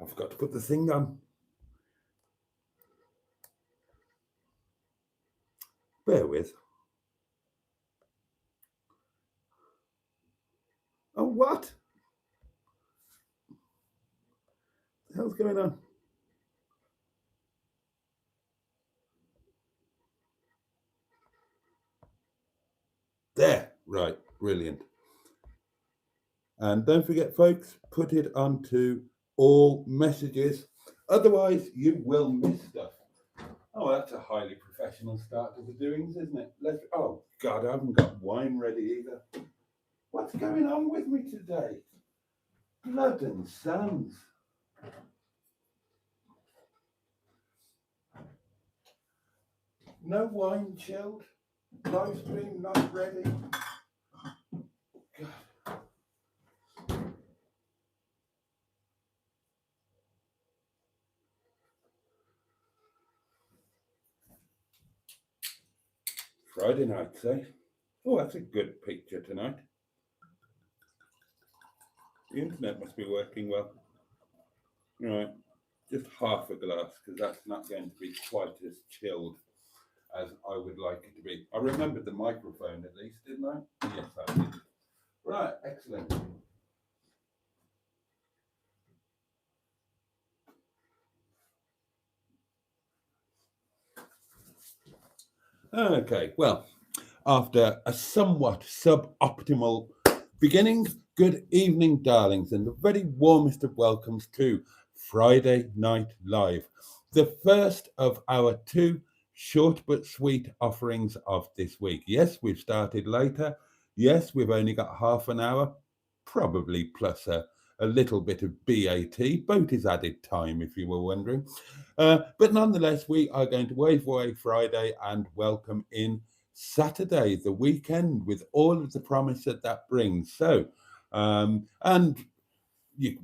I forgot to put the thing on. Bear with. Oh, what? What the hell's going on? There, right, brilliant. And don't forget, folks, put it onto all messages. Otherwise, you will miss stuff. Oh, that's a highly professional start to the doings, isn't it? Oh, God, I haven't got wine ready either. What's going on with me today? Blood and sands. No wine chilled. Live stream not ready. God. Friday night, say. Oh, that's a good picture tonight. The internet must be working well. All right, just half a glass, because that's not going to be quite as chilled as I would like it to be. I remembered the microphone at least, didn't I? Yes, I did. Right, excellent. Okay, well, after a somewhat suboptimal beginning, good evening, darlings, and the very warmest of welcomes to Friday Night Live, the first of our two short but sweet offerings of this week. Yes, we've started later. Yes, we've only got half an hour, probably plus a little bit of BAT, Boaty's added time, if you were wondering. But nonetheless, we are going to wave away Friday and welcome in Saturday, the weekend, with all of the promise that brings. So, and you,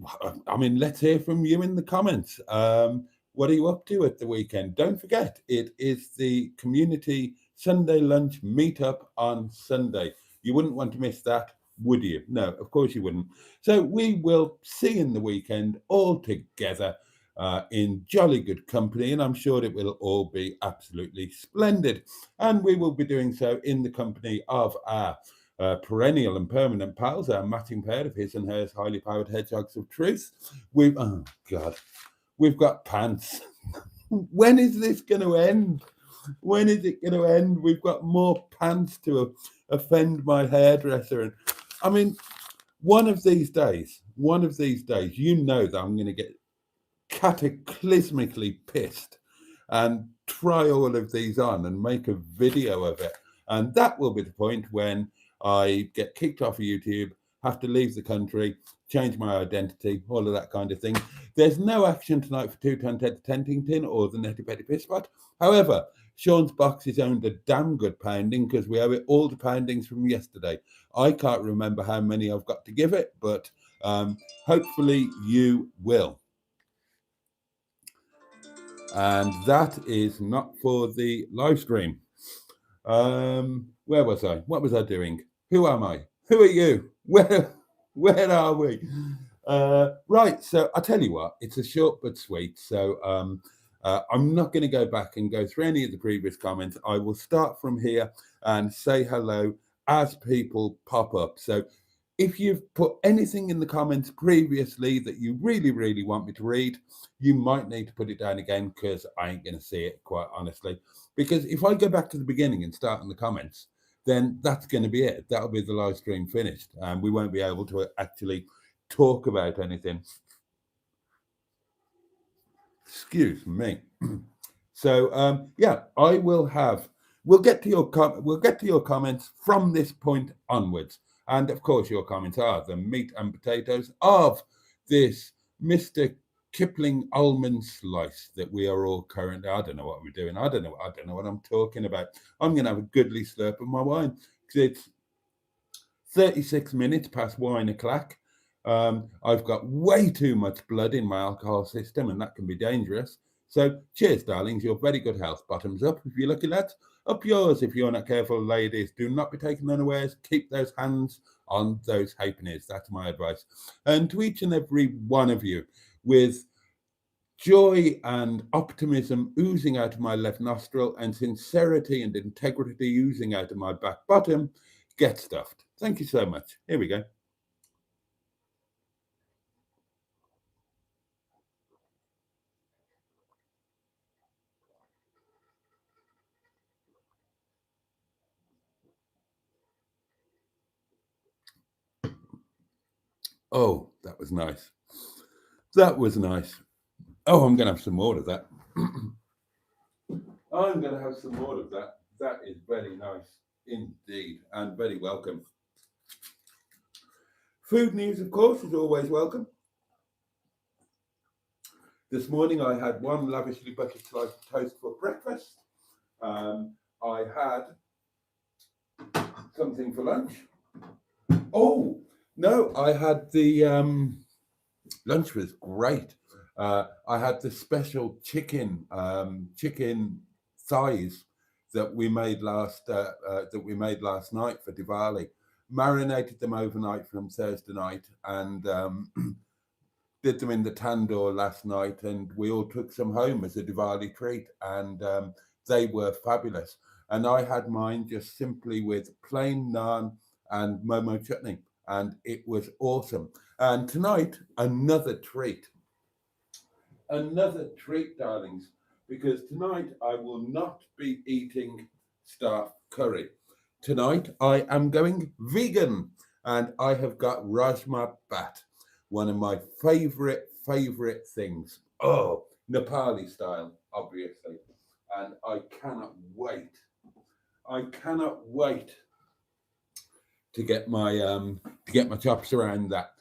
I mean, let's hear from you in the comments. What are you up to at the weekend? Don't forget, it is the community Sunday lunch meetup on Sunday. You wouldn't want to miss that, would you? No, of course you wouldn't. So we will see you in the weekend all together in jolly good company, and I'm sure it will all be absolutely splendid. And we will be doing so in the company of our perennial and permanent pals, our matching pair of his and hers highly powered hedgehogs of truth. Oh God, we've got pants. When is this going to end? When is it going to end? We've got more pants to offend my hairdresser. And I mean, one of these days, you know that I'm going to get cataclysmically pissed and try all of these on and make a video of it. And that will be the point when I get kicked off of YouTube, have to leave the country, change my identity, all of that kind of thing. There's no action tonight for 2 Ton Ted Tentington or the Netty Petty Piss Spot. However, Sean's box is owned a damn good pounding because we owe it all the poundings from yesterday. I can't remember how many I've got to give it, but hopefully you will. And that is not for the live stream. Where was I? What was I doing? Who am I? Who are you? Where are we? Right, so I tell you what, it's a short but sweet. So I'm not going to go back and go through any of the previous comments. I will start from here and say hello as people pop up. So if you've put anything in the comments previously that you really, really want me to read, you might need to put it down again because I ain't going to see it, quite honestly. Because if I go back to the beginning and start in the comments, then that's going to be it. That'll be the live stream finished. And we won't be able to actually talk about anything. Excuse me. So, yeah, we'll get to your comments from this point onwards. And of course, your comments are the meat and potatoes of this Mr. Kipling almond slice that we are all currently. I don't know what we're doing. I don't know what I'm talking about. I'm going to have a goodly slurp of my wine because it's 36 minutes past wine o'clock. I've got way too much blood in my alcohol system, and that can be dangerous. So cheers, darlings. Your very good health. Bottoms up if you're lucky, lads. Up yours if you're not careful, ladies. Do not be taken unawares. Keep those hands on those halfpennies. That's my advice. And to each and every one of you, with joy and optimism oozing out of my left nostril, and sincerity and integrity oozing out of my back bottom. Get stuffed. Thank you so much. Here we go. Oh, that was nice. That was nice. Oh, I'm going to have some more of that. I'm going to have some more of that. That is very nice indeed, and very welcome. Food news, of course, is always welcome. This morning I had one lavishly buttered slice of toast for breakfast. I had something for lunch. Oh, no, I had the lunch was great. I had the special chicken thighs that we made last night for Diwali. Marinated them overnight from Thursday night and did them in the tandoor last night, and we all took some home as a Diwali treat, and they were fabulous. And I had mine just simply with plain naan and momo chutney, and it was awesome. And tonight, another treat, darlings, because tonight I will not be eating staff curry. Tonight I am going vegan, and I have got rajma bhat, one of my favorite things. Oh, Nepali style, obviously, and I cannot wait. To get my chops around that.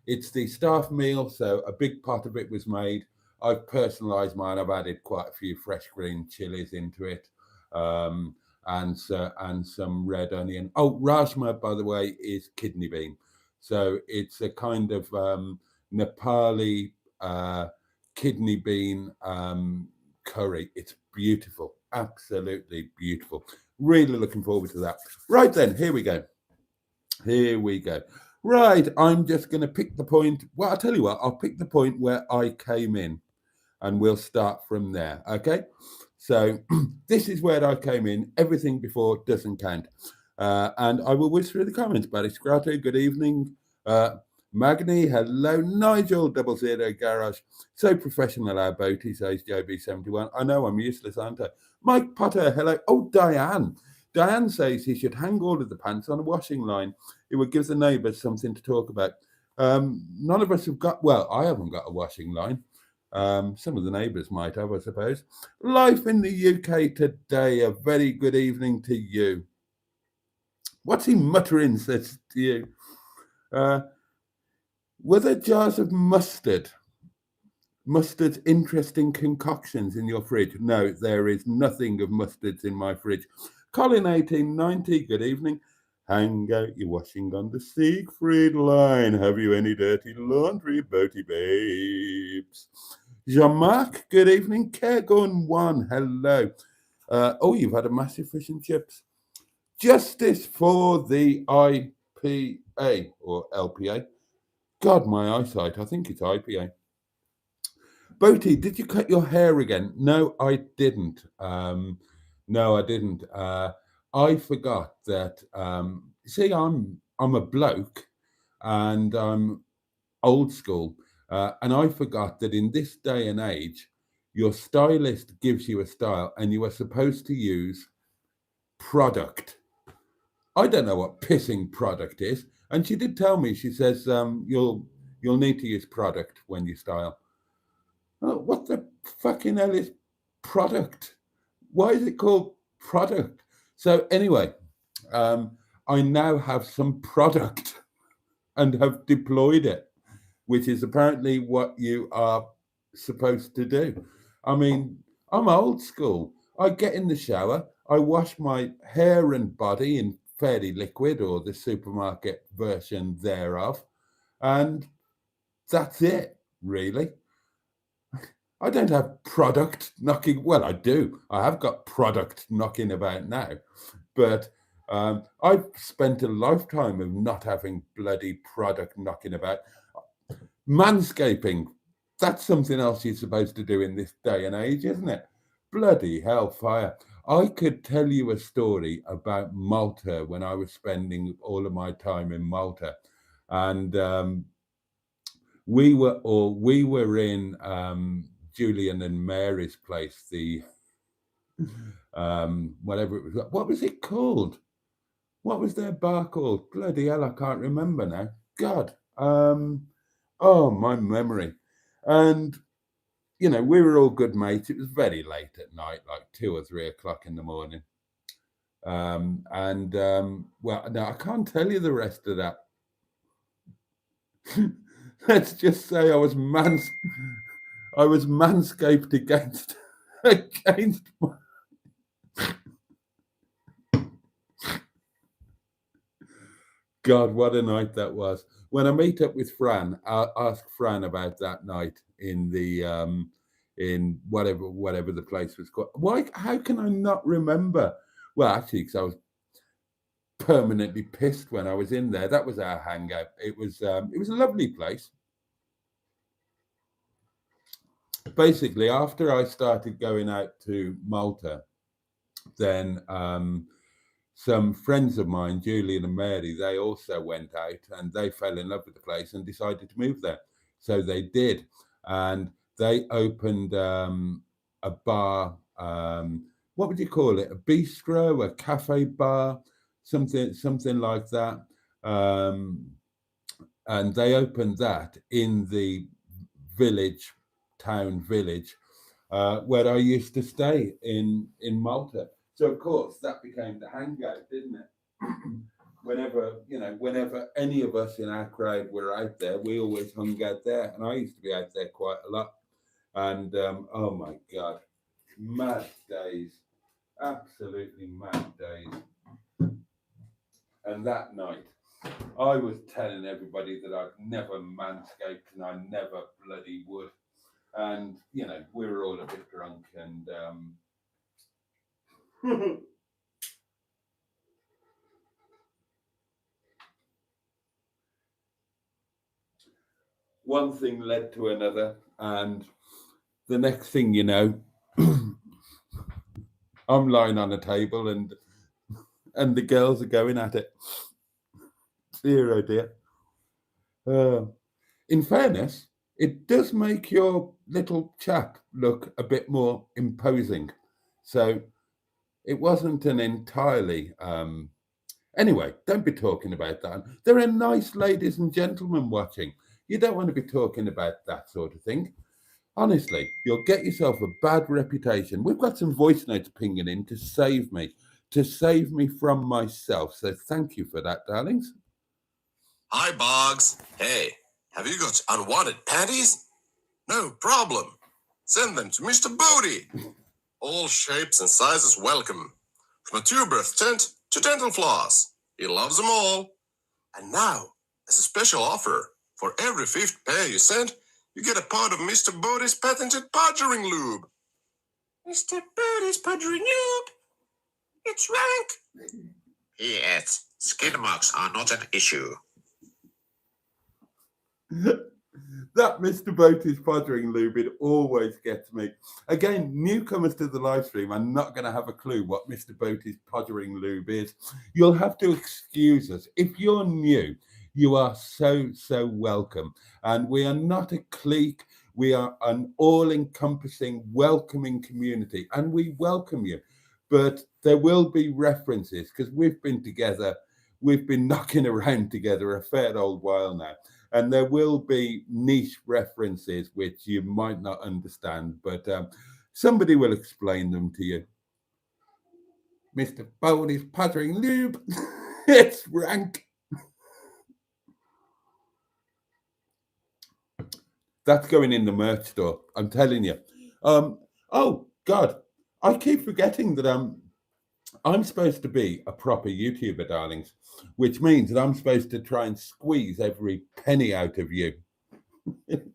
It's the staff meal, so a big pot of it was made. I've personalised mine. I've added quite a few fresh green chilies into it, and some red onion. Oh, rajma, by the way, is kidney bean, so it's a kind of Nepali kidney bean curry. It's beautiful, absolutely beautiful. Really looking forward to that. Right then, here we go. Right, I'm just going to pick the point. Well, I'll tell you what, I'll pick the point where I came in, and we'll start from there, okay? So this is where I came in. Everything before doesn't count. And I will whiz through the comments. Barry Scratto, good evening. Magni, hello. Nigel, 00 Garage. So professional, our Boaty, says JB71. I know I'm useless, aren't I? Mike Potter, hello. Oh, Diane. Diane says he should hang all of the pants on a washing line. It would give the neighbours something to talk about. None of us have got, well, I haven't got a washing line. Some of the neighbours might have, I suppose. Life in the UK today, a very good evening to you. What's he muttering, says to you? Were there jars of mustard? Mustard's interesting concoctions in your fridge? No, there is nothing of mustards in my fridge. Colin 1890, good evening. Hang out your washing on the Siegfried line. Have you any dirty laundry, Boaty babes? Jean-Marc, good evening. Caregon 1, hello. Oh, you've had a massive fish and chips. Justice for the IPA or LPA. God, my eyesight. I think it's IPA. Boaty, did you cut your hair again? No, I didn't. No, I didn't. I forgot that. See, I'm a bloke, and I'm old school, and I forgot that in this day and age, your stylist gives you a style, and you are supposed to use product. I don't know what pissing product is, and she did tell me. She says you'll need to use product when you style. Oh, what the fucking hell is product? Why is it called product? So anyway, I now have some product and have deployed it, which is apparently what you are supposed to do. I mean, I'm old school. I get in the shower, I wash my hair and body in Fairy Liquid or the supermarket version thereof, and that's it, really. I don't have product knocking. Well, I do. I have got product knocking about now, but I've spent a lifetime of not having bloody product knocking about. Manscaping. That's something else you're supposed to do in this day and age, isn't it? Bloody hellfire. I could tell you a story about Malta when I was spending all of my time in Malta. And we were in Julian and Mary's place, the whatever it was. What was it called? What was their bar called? Bloody hell, I can't remember now. God. Oh, my memory. And you know, we were all good mates. It was very late at night, like 2 or 3 o'clock in the morning. Well, no, I can't tell you the rest of that. Let's just say I was manscaped against my... God, what a night that was. When I meet up with Fran, I'll ask Fran about that night in the in whatever the place was called. Why? How can I not remember? Well, actually, because I was permanently pissed when I was in there. That was our hangout. It was a lovely place. Basically, after I started going out to Malta, then some friends of mine, Julian and Mary, they also went out and they fell in love with the place and decided to move there. So they did. And they opened a bar, what would you call it? A bistro, a cafe bar, something like that. And they opened that in the town village, where I used to stay in Malta. So of course that became the hangout, didn't it? whenever any of us in our crowd were out there, we always hung out there, and I used to be out there quite a lot. And oh my God, mad days, absolutely mad days. And that night, I was telling everybody that I'd never manscaped, and I never bloody would. And you know, we were all a bit drunk, and one thing led to another, and the next thing you know, I'm lying on a table, and the girls are going at it. Dear, oh dear. In fairness, it does make your little chap look a bit more imposing. So it wasn't an entirely... Anyway, don't be talking about that. There are nice ladies and gentlemen watching. You don't want to be talking about that sort of thing. Honestly, you'll get yourself a bad reputation. We've got some voice notes pinging in to save me from myself. So thank you for that, darlings. Hi, Boggs. Hey, have you got unwanted panties? No problem. Send them to Mr. Boaty. All shapes and sizes welcome. From a two-breath tent to dental floss. He loves them all. And now, as a special offer, for every 5th pair you send, you get a part of Mr. Boaty's patented podgering lube. Mr. Boaty's podgering lube. It's rank. Yes, skin marks are not an issue. That Mr. Boaty's podgering lube, it always gets me. Again, newcomers to the live stream are not going to have a clue what Mr. Boaty's podgering lube is. You'll have to excuse us. If you're new, you are so welcome. And we are not a clique. We are an all-encompassing, welcoming community, and we welcome you. But there will be references, because we've been together, we've been knocking around together a fair old while now. And there will be niche references which you might not understand, but somebody will explain them to you. Mr. Boaty's podgering lube. It's rank. That's going in the merch store, I'm telling you. Oh, God, I keep forgetting that I'm supposed to be a proper YouTuber, darlings, which means that I'm supposed to try and squeeze every penny out of you. And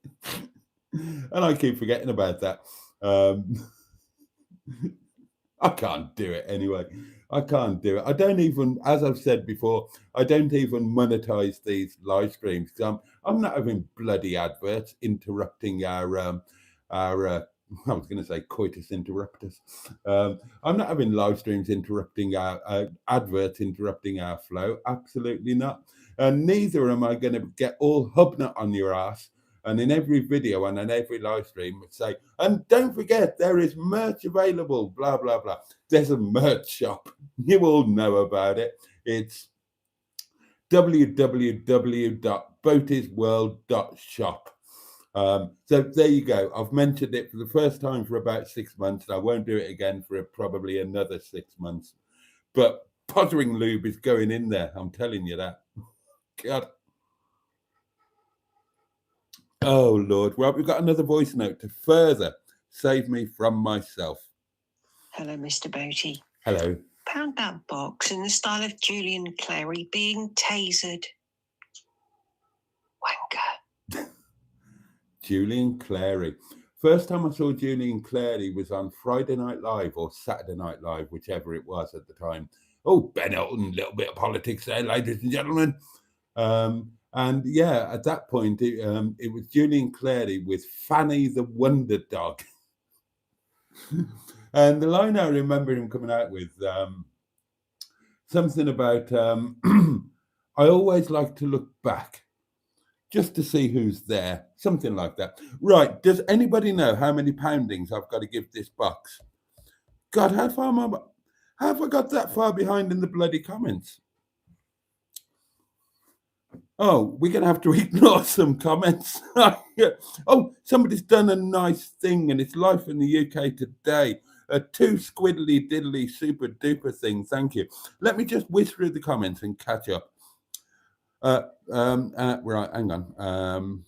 I keep forgetting about that. I can't do it anyway. I can't do it. I don't even, as I've said before, I don't even monetize these live streams because I'm not having bloody adverts interrupting our I was going to say coitus interruptus. I'm not having live streams interrupting our adverts interrupting our flow. Absolutely not. And neither am I going to get all hubnut on your ass and in every video and in every live stream say, and don't forget, there is merch available, blah, blah, blah. There's a merch shop. You all know about it. It's www.boatysworld.shop. So there you go. I've mentioned it for the first time for about 6 months. And I won't do it again for probably another 6 months. But Pottering Lube is going in there. I'm telling you that. God. Oh, Lord. Well, we've got another voice note to further save me from myself. Hello, Mr. Boaty. Hello. Pound that box in the style of Julian Clary being tasered. Wanker. Julian Clary. First time I saw Julian Clary was on Friday Night Live or Saturday Night Live, whichever it was at the time. Oh, Ben Elton, little bit of politics there, ladies and gentlemen. And yeah, at that point, it was Julian Clary with Fanny the Wonder Dog. And the line I remember him coming out with, something about, I always like to look back just to see who's there, something like that. Right, does anybody know how many poundings I've got to give this box? God, how have I got that far behind in the bloody comments? Oh, we're going to have to ignore some comments. Oh, somebody's done a nice thing, and it's Life in the UK Today. A 2 squiddly diddly super duper thing. Thank you. Let me just whiz through the comments and catch up. Right, hang on.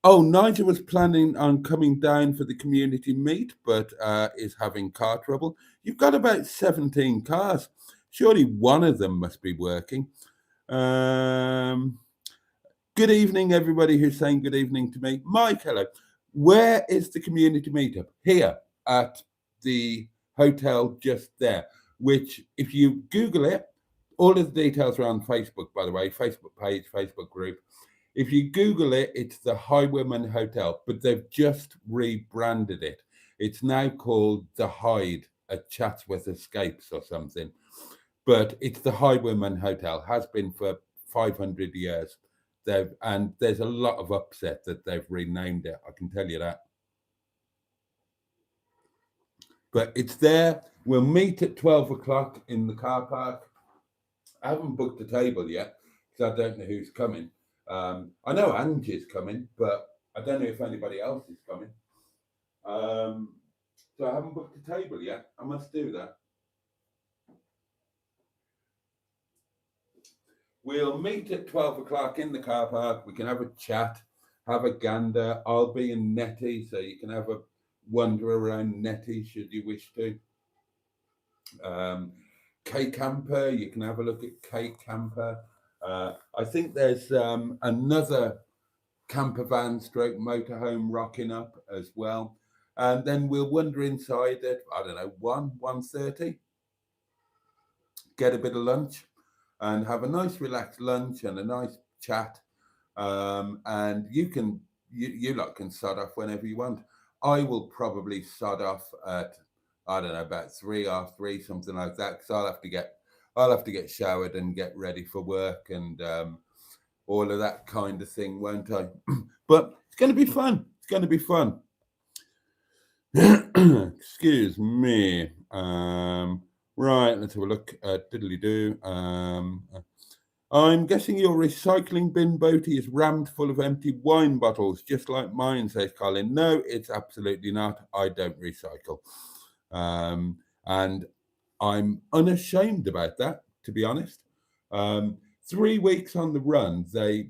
Nigel was planning on coming down for the community meet, but is having car trouble. You've got about 17 cars. Surely one of them must be working. Good evening, everybody who's saying good evening to me. Mike, hello. Where is the community meetup? Here at the hotel just there, which if you Google it, all of the details are on Facebook, by the way, Facebook page, Facebook group. If you Google it, it's the Highwayman Hotel, but they've just rebranded it. It's now called the Hyde at Chatsworth Escapes or something. But it's the Highwayman Hotel, has been for 500 years. And there's a lot of upset that they've renamed it, I can tell you that. But it's there. We'll meet at 12 o'clock in the car park. I haven't booked a table yet because I don't know who's coming. I know Angie's coming, but I don't know if anybody else is coming. So I haven't booked a table yet. I must do that. We'll meet at 12 o'clock in the car park. We can have a chat, have a gander. I'll be in Netty, so you can have a wander around Netty should you wish to. K-Camper, you can have a look at K-Camper. I think there's another camper van stroke motorhome rocking up as well. And then we'll wander inside at, I don't know, 1:30. Get a bit of lunch and have a nice relaxed lunch and a nice chat. And you lot can sod off whenever you want. I will probably sod off at, I don't know, about 3:30, something like that, because I'll have to get showered and get ready for work and all of that kind of thing, won't I? But it's going to be fun. It's going to be fun. Excuse me. Right, let's have a look at diddly-do. I'm guessing your recycling bin, Boaty, is rammed full of empty wine bottles, just like mine, says Colin. No, it's absolutely not. I don't recycle. And I'm unashamed about that, to be honest. 3 weeks on the run, they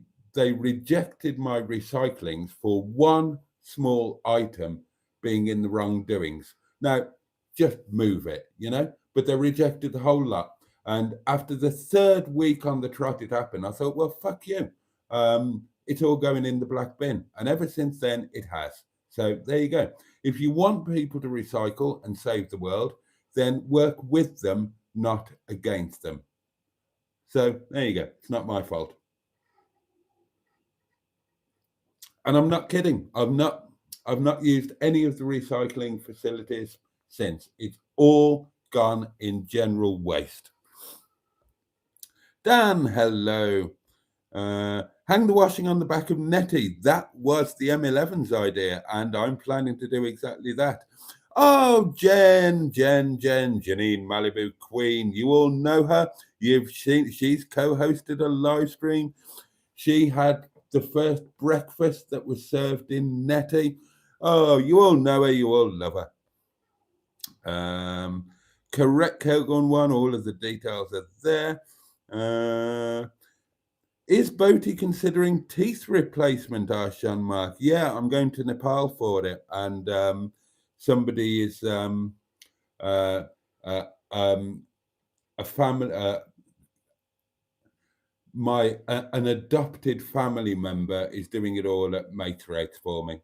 rejected my recyclings for one small item being in the wrongdoings. Now, just move it, you know? But they rejected the whole lot. And after the 3rd week on the trot it happened, I thought, well, fuck you. It's all going in the black bin. And ever since then, it has. So there you go. If you want people to recycle and save the world, then work with them, not against them. So there you go. It's not my fault. And I'm not kidding. I've not used any of the recycling facilities since. It's all gone in general waste. Dan, hello. Hang the washing on the back of Netty. That was the M11's idea, and I'm planning to do exactly that. Oh, Janine Malibu Queen. You all know her. She's co-hosted a live stream. She had the first breakfast that was served in Netty. Oh, you all know her. You all love her. Correct Kogon one. All of the details are there. Is Boaty considering teeth replacement? Asked Sean Mark. Yeah, I'm going to Nepal for it, and somebody is a family. An adopted family member is doing it all at mate rates for me.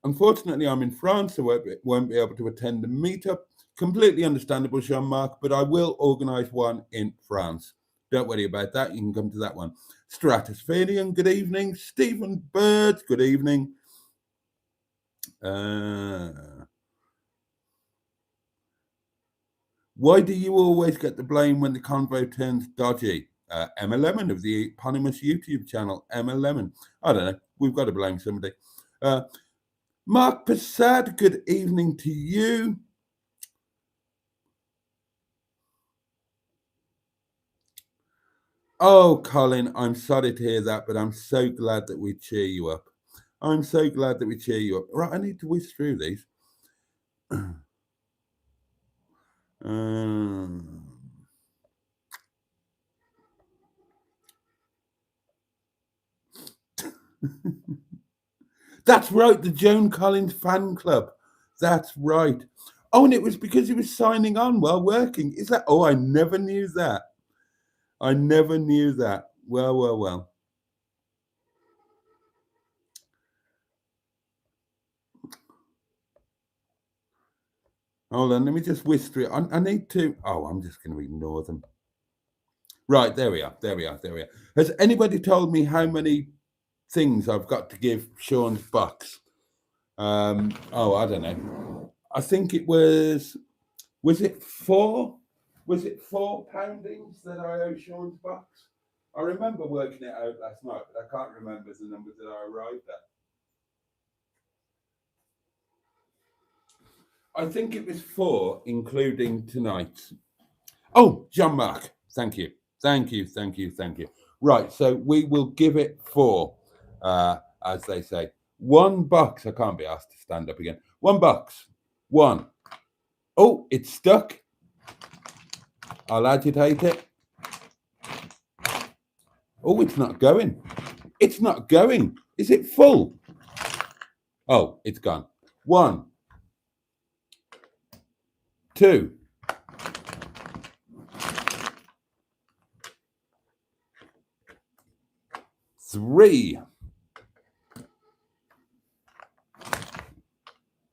Unfortunately, I'm in France, so I won't be able to attend the meetup. Completely understandable, Jean-Marc, but I will organise one in France. Don't worry about that. You can come to that one. Stratosphere, good evening. Stephen Bird, good evening. Why do you always get the blame when the convo turns dodgy? Emma Lemon of the eponymous YouTube channel, Emma Lemon. I don't know. We've got to blame somebody. Mark Passad, good evening to you. Oh, Colin, I'm sorry to hear that, but I'm so glad that we cheer you up. I'm so glad that we cheer you up. Right, I need to whiz through these. That's right, the Joan Collins fan club. That's right. Oh, and it was because he was signing on while working. Is that? Oh, I never knew that. I never knew that. Well. Hold on, let me just whiz through. I need to. Oh, I'm just going to ignore them. Right, there we are. Has anybody told me how many things I've got to give Sean's box? Oh, I don't know. I think it was it 4? Was it 4 poundings that I owe Sean's box? I remember working it out last night, but I can't remember the number that I arrived at. I think it was 4, including tonight. Oh, Jean-Marc, thank you. Right, so we will give it 4, as they say. 1 box. I can't be asked to stand up again. 1 box. 1. Oh, it's stuck. I'll agitate it. Oh, it's not going. It's not going. Is it full? Oh, it's gone. 1, 2, 3.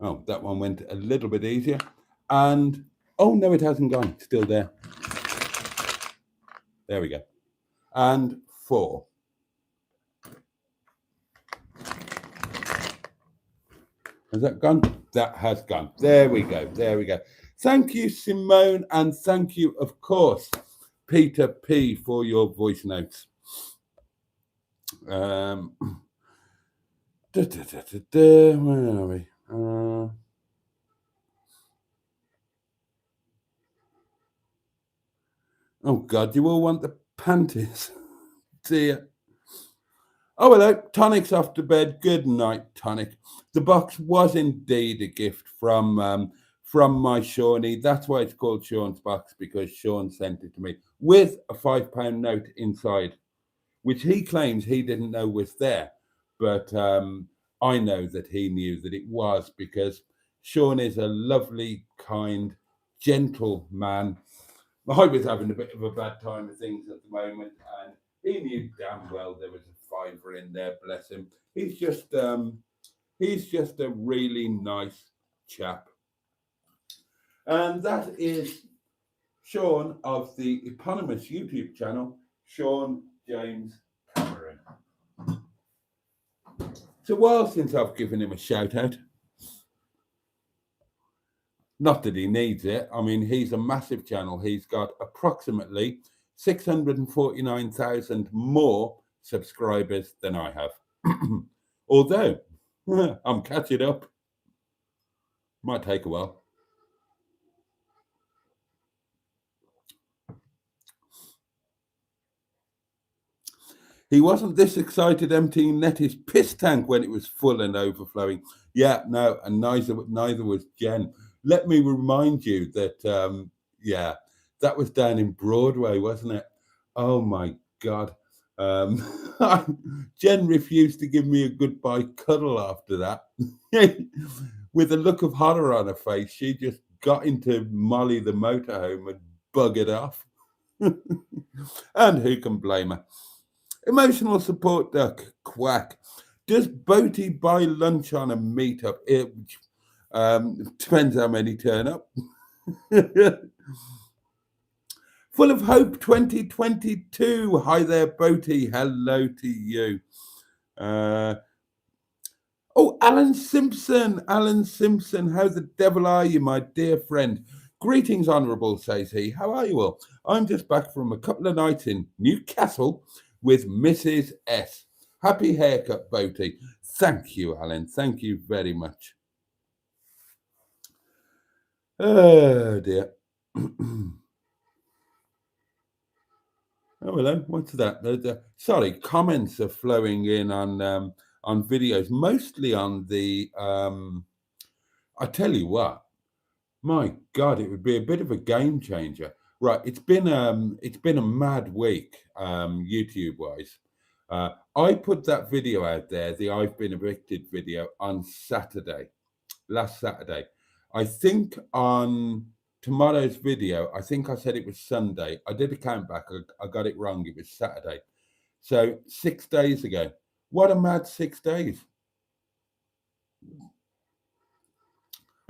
Oh, that one went a little bit easier. And, oh, no, it hasn't gone. It's still there. There we go. And 4. Has that gone? That has gone. There we go. Thank you, Simone. And thank you, of course, Peter P, for your voice notes. Where are we? Oh, God, you all want the panties. Dear. Oh, hello. Tonic's off to bed. Good night, Tonic. The box was indeed a gift from my Shawnee. That's why it's called Sean's box, because Sean sent it to me with a £5 note inside, which he claims he didn't know was there. But I know that he knew that it was, because Sean is a lovely, kind, gentle man. I was having a bit of a bad time of things at the moment, and He knew damn well there was a fiver in there, bless him. He's just a really nice chap. And that is Sean of the eponymous YouTube channel, Sean James Cameron. It's a while since I've given him a shout out. Not that he needs it. I mean, he's a massive channel. He's got approximately 649,000 more subscribers than I have. Although, I'm catching up. Might take a while. He wasn't this excited emptying Netty's piss tank when it was full and overflowing. Yeah, no, and neither was Jen. Let me remind you that, that was down in Broadway, wasn't it? Oh, my God. Jen refused to give me a goodbye cuddle after that. With a look of horror on her face, she just got into Molly the motorhome and buggered off. And who can blame her? Emotional support duck, quack. Does Boaty buy lunch on a meetup? It depends how many turn up. Full of Hope 2022. Hi there, Boaty. Hello to you. Alan Simpson. Alan Simpson, how the devil are you, my dear friend? Greetings, Honourable, says he. How are you all? I'm just back from a couple of nights in Newcastle with Mrs. S. Happy haircut, Boaty. Thank you, Alan. Thank you very much. Oh, dear. Oh, hello. What's that? Sorry, comments are flowing in on videos, mostly on the... I tell you what, my God, it would be a bit of a game changer. Right, it's been a mad week, YouTube-wise. I put that video out there, the I've Been Evicted video, on Saturday, last Saturday. I think on tomorrow's video, I think I said it was Sunday. I did a count back. I got it wrong. It was Saturday. So 6 days ago. What a mad 6 days.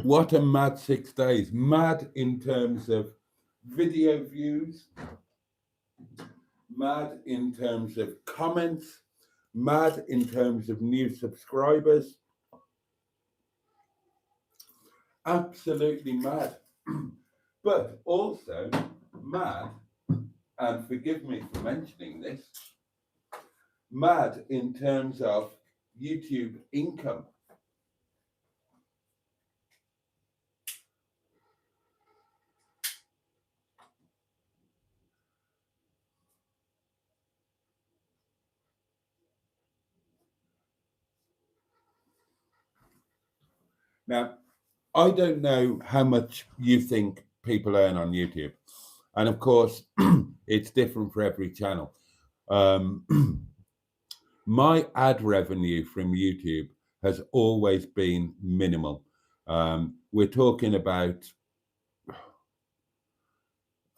What a mad 6 days. Mad in terms of video views, mad in terms of comments, mad in terms of new subscribers. Absolutely mad. But also mad, and forgive me for mentioning this, mad in terms of YouTube income. Now, I don't know how much you think people earn on YouTube. And of course, it's different for every channel. My ad revenue from YouTube has always been minimal. We're talking about,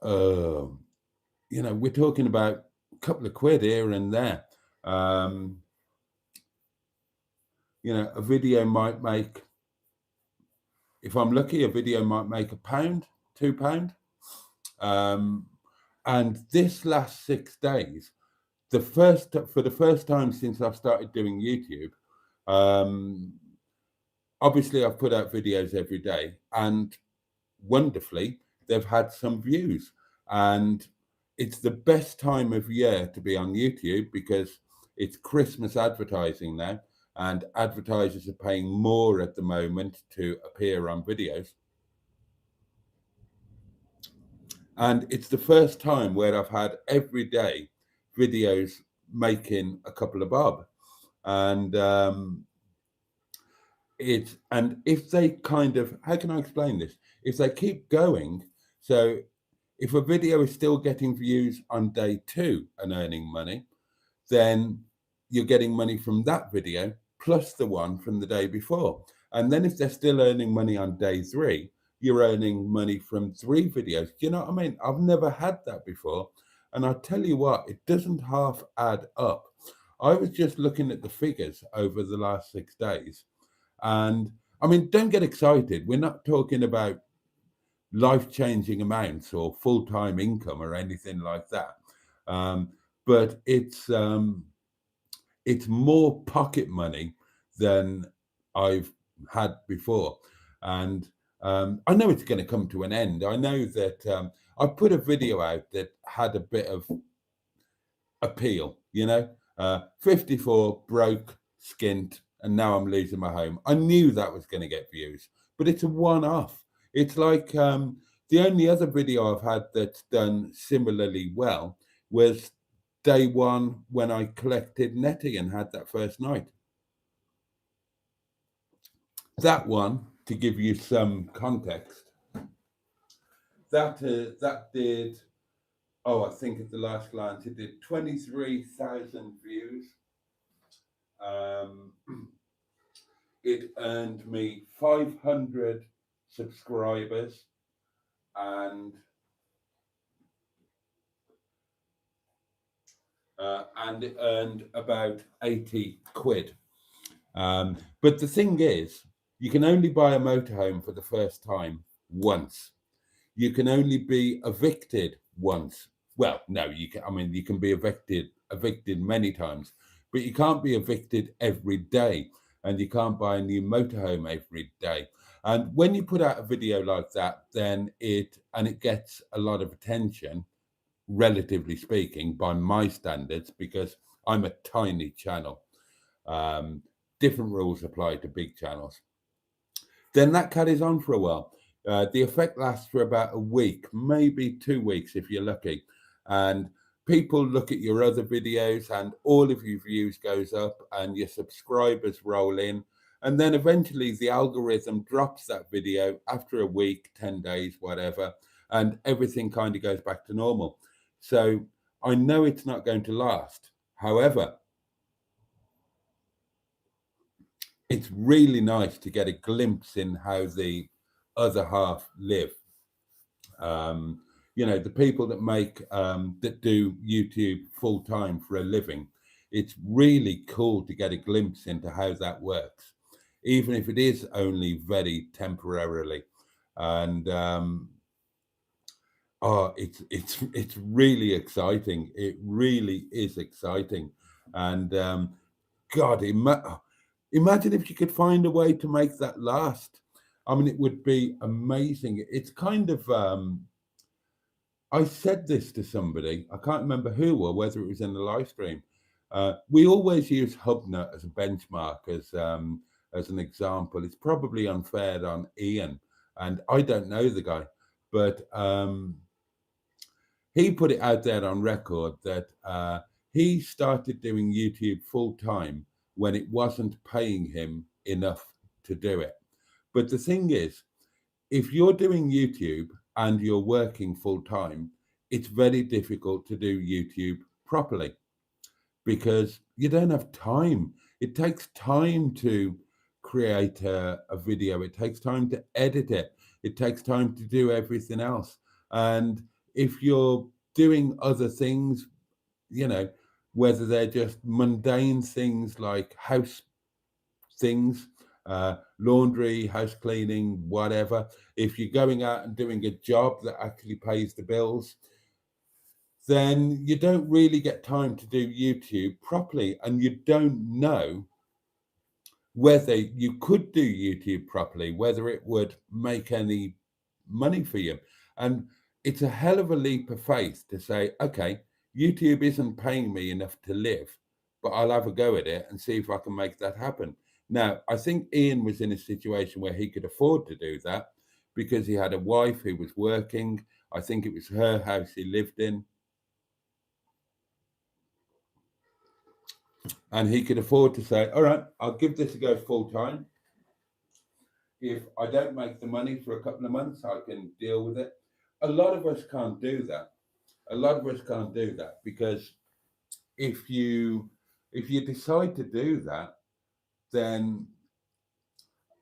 we're talking about a couple of quid here and there. A video might make, if I'm lucky, a video might make £1, £2. And this last 6 days, for the first time since I've started doing YouTube, obviously I've put out videos every day, and wonderfully, they've had some views. And it's the best time of year to be on YouTube because it's Christmas advertising now, and advertisers are paying more at the moment to appear on videos. And it's the first time where I've had every day videos making a couple of bob. And if they kind of, how can I explain this? If they keep going, so if a video is still getting views on day 2 and earning money, then you're getting money from that video plus the one from the day before. And then if they're still earning money on day 3, you're earning money from 3 videos. Do you know what I mean? I've never had that before. And I tell you what, it doesn't half add up. I was just looking at the figures over the last 6 days. And I mean, don't get excited. We're not talking about life-changing amounts or full-time income or anything like that. But it's more pocket money than I've had before. And I know it's going to come to an end. I know that I put a video out that had a bit of appeal, 54, broke, skint, and now I'm losing my home. I knew that was going to get views, but it's a one-off. It's like the only other video I've had that's done similarly well was day one when I collected NETTY and had that first night. That one, to give you some context, that did, I think at the last glance, it did 23,000 views. It earned me 500 subscribers and it earned about 80 quid. But the thing is, you can only buy a motorhome for the first time once. You can only be evicted once. Well, no, you can. I mean, you can be evicted many times, but you can't be evicted every day, and you can't buy a new motorhome every day. And when you put out a video like that, then it gets a lot of attention, relatively speaking, by my standards, because I'm a tiny channel. Different rules apply to big channels. Then that carries on for a while. The effect lasts for about a week, maybe 2 weeks if you're lucky. And people look at your other videos and all of your views goes up and your subscribers roll in. And then eventually the algorithm drops that video after a week, 10 days, whatever, and everything kind of goes back to normal. So I know it's not going to last. However, it's really nice to get a glimpse in how the other half live. The people that that do YouTube full time for a living, it's really cool to get a glimpse into how that works, even if it is only very temporarily. And it's really exciting. It really is exciting. And God, imagine if you could find a way to make that last. I mean, it would be amazing. It's kind of, I said this to somebody, I can't remember who or whether it was in the live stream. We always use Hubnut as a benchmark, as an example. It's probably unfair on Ian, and I don't know the guy, but he put it out there on record that he started doing YouTube full time when it wasn't paying him enough to do it. But the thing is, if you're doing YouTube and you're working full time, it's very difficult to do YouTube properly because you don't have time. It takes time to create a video. It takes time to edit it. It takes time to do everything else. And if you're doing other things, whether they're just mundane things like house things, laundry, house cleaning, whatever, if you're going out and doing a job that actually pays the bills, then you don't really get time to do YouTube properly, and you don't know whether you could do YouTube properly, whether it would make any money for you. And it's a hell of a leap of faith to say, okay, YouTube isn't paying me enough to live, but I'll have a go at it and see if I can make that happen. Now, I think Ian was in a situation where he could afford to do that because he had a wife who was working. I think it was her house he lived in. And he could afford to say, all right, I'll give this a go full time. If I don't make the money for a couple of months, I can deal with it. A lot of us can't do that. A lot of us can't do that because if you decide to do that, then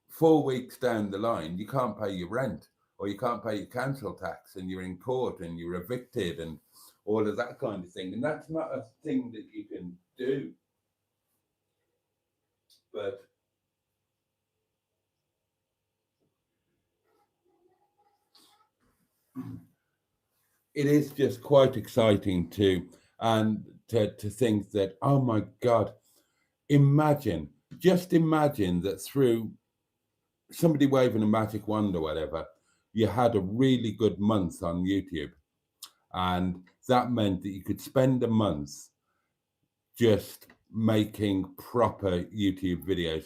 4 weeks down the line, you can't pay your rent or you can't pay your council tax and you're in court and you're evicted and all of that kind of thing. And that's not a thing that you can do. But it is just quite exciting to think that, oh my God, just imagine that through somebody waving a magic wand or whatever, you had a really good month on YouTube. And that meant that you could spend a month just making proper YouTube videos.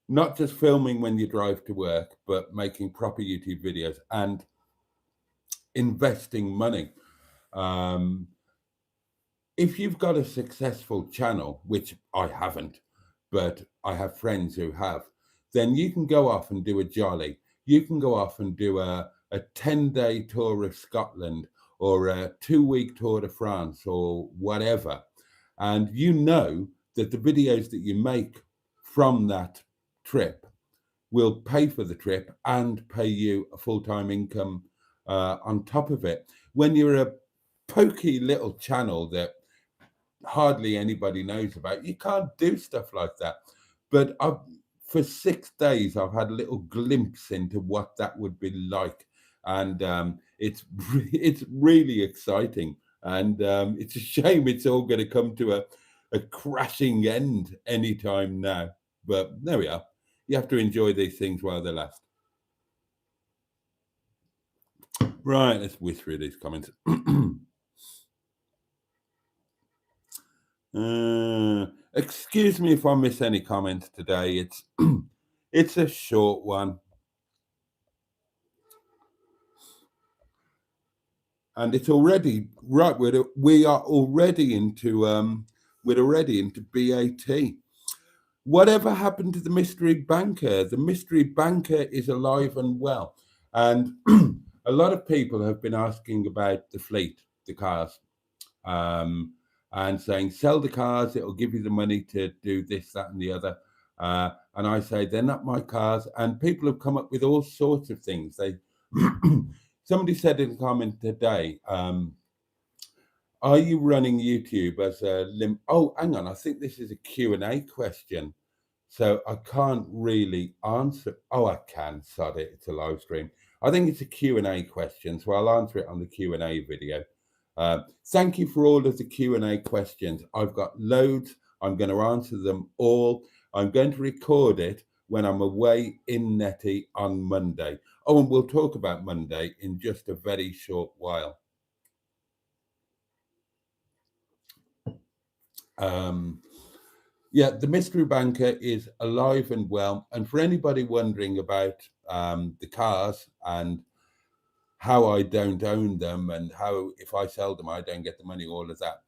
Not just filming when you drive to work, but making proper YouTube videos and investing money. If you've got a successful channel, which I haven't, but I have friends who have, then you can go off and do a jolly. You can go off and do a 10-day tour of Scotland or a 2-week tour de France or whatever. And you know that the videos that you make from that trip will pay for the trip and pay you a full-time income on top of it. When you're a pokey little channel that hardly anybody knows about, you can't do stuff like that. But for 6 days, I've had a little glimpse into what that would be like. And it's really exciting. And it's a shame it's all going to come to a crashing end anytime now. But there we are. You have to enjoy these things while they last. Right, let's whiz through these comments. Excuse me if I miss any comments today. It's a short one. And it's already right. We are already into BAT. Whatever happened to the mystery banker? The mystery banker is alive and well. And a lot of people have been asking about the fleet, the cars, and saying, sell the cars, it'll give you the money to do this, that, and the other. And I say, they're not my cars. And people have come up with all sorts of things. Somebody said in a comment today, are you running YouTube as a Oh, hang on. I think this is a Q&A question. So I can't really answer. Oh, I can. Sod it. It's a live stream. I think it's a Q&A question. So I'll answer it on the Q&A video. Thank you for all of the Q&A questions. I've got loads. I'm going to answer them all. I'm going to record it when I'm away in Netty on Monday. Oh, and we'll talk about Monday in just a very short while. Yeah, the mystery banker is alive and well. And for anybody wondering about the cars and how I don't own them and how if I sell them, I don't get the money, all of that,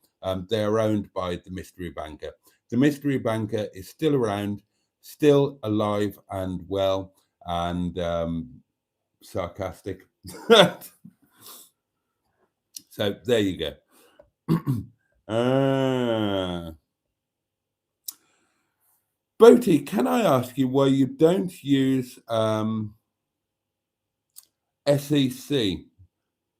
they're owned by the mystery banker. The mystery banker is still around, still alive and well, and sarcastic. So there you go. Boaty, can I ask you why you don't use SEC?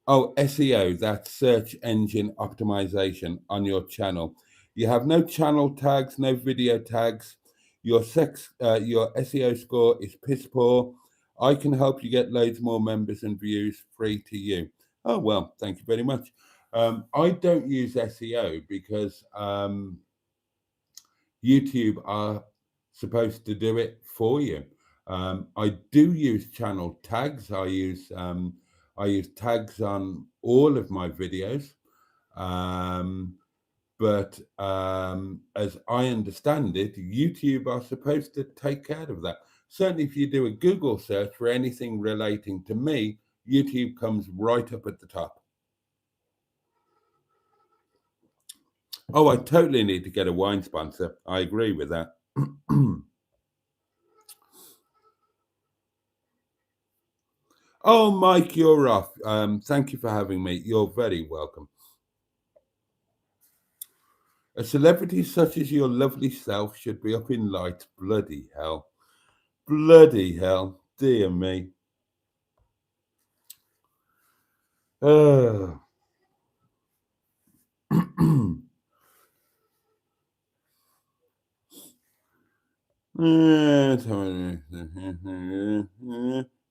Oh, SEO, that's search engine optimization on your channel. You have no channel tags, no video tags. Your SEO score is piss poor. I can help you get loads more members and views free to you. Oh, well, thank you very much. I don't use SEO because YouTube are supposed to do it for you. I do use channel tags. I use tags on all of my videos. But as I understand it, YouTube are supposed to take care of that. Certainly if you do a Google search for anything relating to me, YouTube comes right up at the top. Oh, I totally need to get a wine sponsor. I agree with that. Oh, Mike, you're off. Thank you for having me. You're very welcome. A celebrity such as your lovely self should be up in lights. Bloody hell. Bloody hell. Dear me.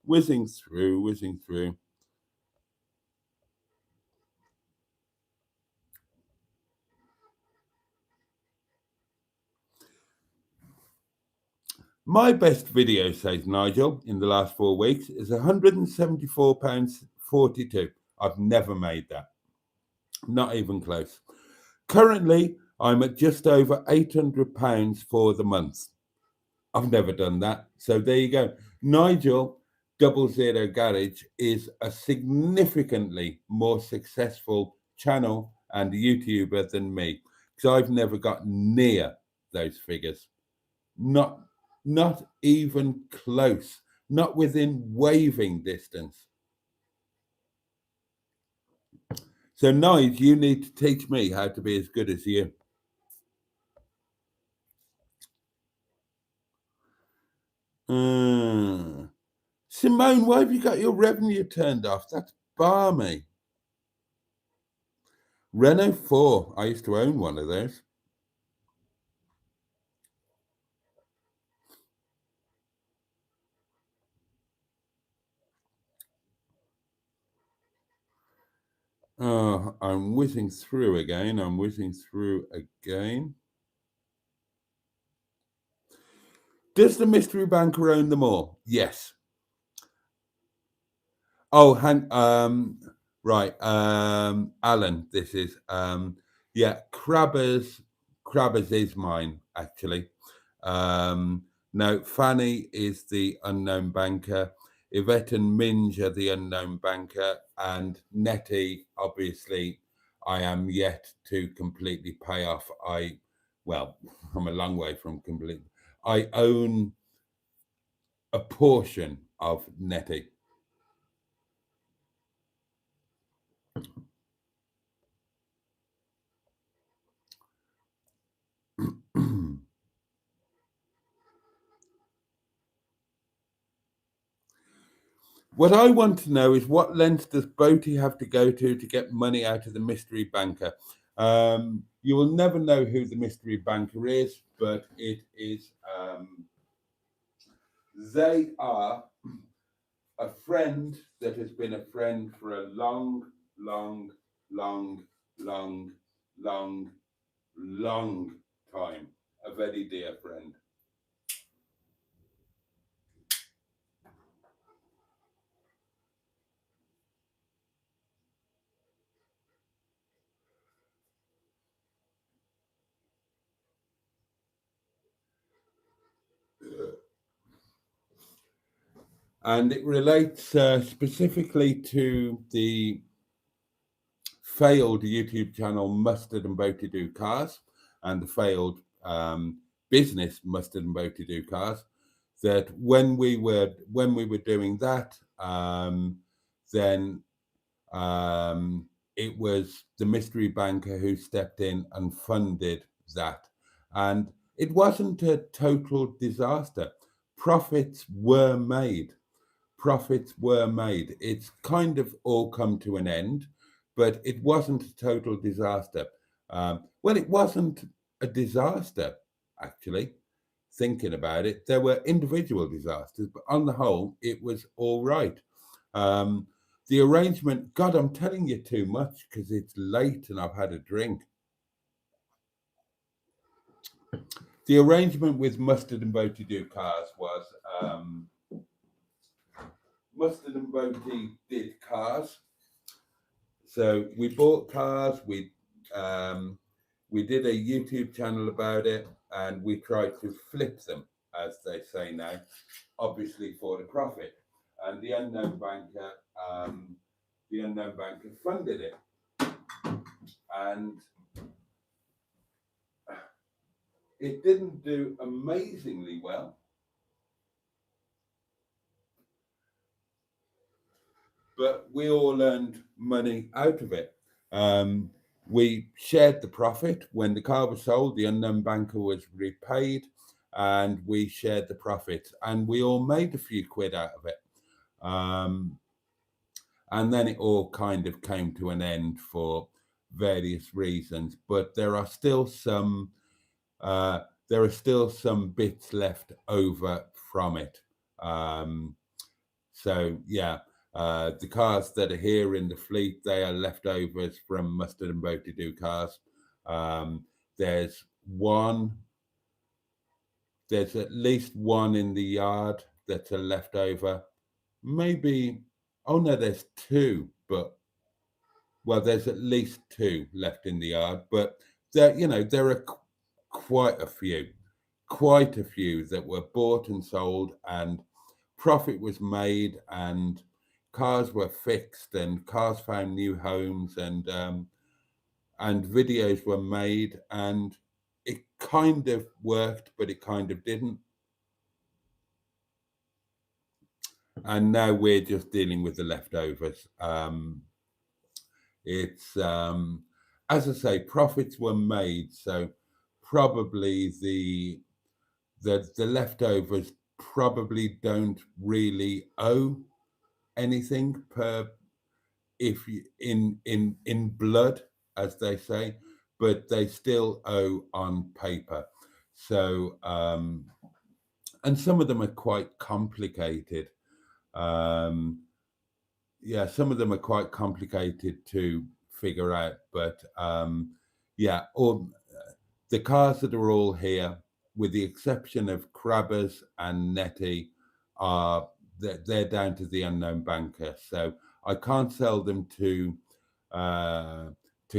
Whizzing through. My best video, says Nigel, in the last 4 weeks is £174.42. I've never made that. Not even close. Currently, I'm at just over £800 for the month. I've never done that. So there you go. Nigel 00 Garage is a significantly more successful channel and YouTuber than me, because I've never got near those figures. Not even close. Not within waving distance. So, Nigel, you need to teach me how to be as good as you. Simone, why have you got your revenue turned off? That's balmy. Renault 4. I used to own one of those. Oh, I'm whizzing through again. Does the mystery banker own them all? Yes. Oh, right. Alan, this is yeah, Crabbers is mine, actually. No, Fanny is the unknown banker. Yvette and Minge are the unknown banker, and Netty, obviously, I am yet to completely pay off. Well, I'm a long way from complete. I own a portion of Netty. What I want to know is what length does Boaty have to go to get money out of the mystery banker? You will never know who the mystery banker is, but it is. They are a friend that has been a friend for a long time. A very dear friend. And it relates specifically to the failed YouTube channel Mustard and Boaty Do Cars, and the failed business Mustard and Boaty Do Cars. That when we were doing that, then it was the mystery banker who stepped in and funded that, and it wasn't a total disaster. Profits were made. It's kind of all come to an end, but it wasn't a total disaster. Well, it wasn't a disaster, actually, thinking about it. There were individual disasters, but on the whole, it was all right. The arrangement, God, I'm telling you too much because it's late and I've had a drink. The arrangement with Mustard and Boaty Do Cars was Mustard and Boaty did cars. So we bought cars, we did a YouTube channel about it, and we tried to flip them, as they say now, obviously for the profit. And the unknown banker funded it. And it didn't do amazingly well. But we all earned money out of it. We shared the profit. When the car was sold, the unknown banker was repaid, and we shared the profit. And we all made a few quid out of it. And then it all kind of came to an end for various reasons, but there are still some bits left over from it. So yeah, the cars that are here in the fleet, they are leftovers from Mustard and Boaty Do cars. There's at least one in the yard that's a leftover. Maybe, oh no, there's two, but well, there's at least two left in the yard, but there are quite a few that were bought and sold, and profit was made, and cars were fixed, and cars found new homes, and videos were made, and it kind of worked, but it kind of didn't. And now we're just dealing with the leftovers. It's as I say, profits were made, so probably the leftovers probably don't really owe anything in blood, as they say, but they still owe on paper. So and some of them are quite complicated. Yeah, some of them are quite complicated to figure out, but yeah, all the cars that are all here, with the exception of Crabbers and Netty, they're down to the unknown banker. So I can't sell them to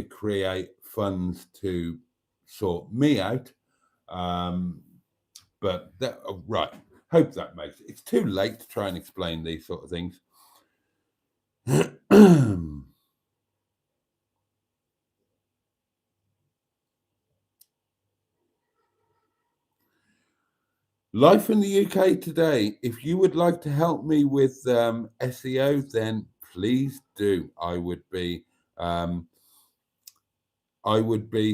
create funds to sort me out. But that, right, hope that makes it. It's too late to try and explain these sort of things. Life in the UK today. If you would like to help me with SEO, then please do. I would be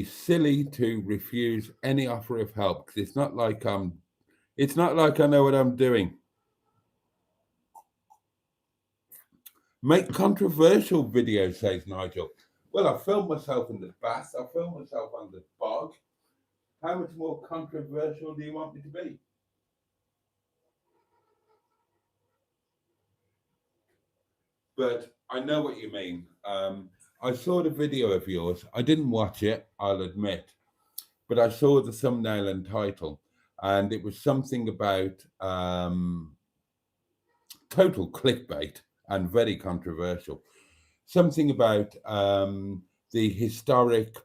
silly to refuse any offer of help, because it's not like I know what I'm doing. Make controversial videos, says Nigel. Well, I filmed myself in the bath. I filmed myself on the bog. How much more controversial do you want me to be? But I know what you mean. I saw the video of yours. I didn't watch it, I'll admit, but I saw the thumbnail and title, and it was something about total clickbait and very controversial. Something about the historic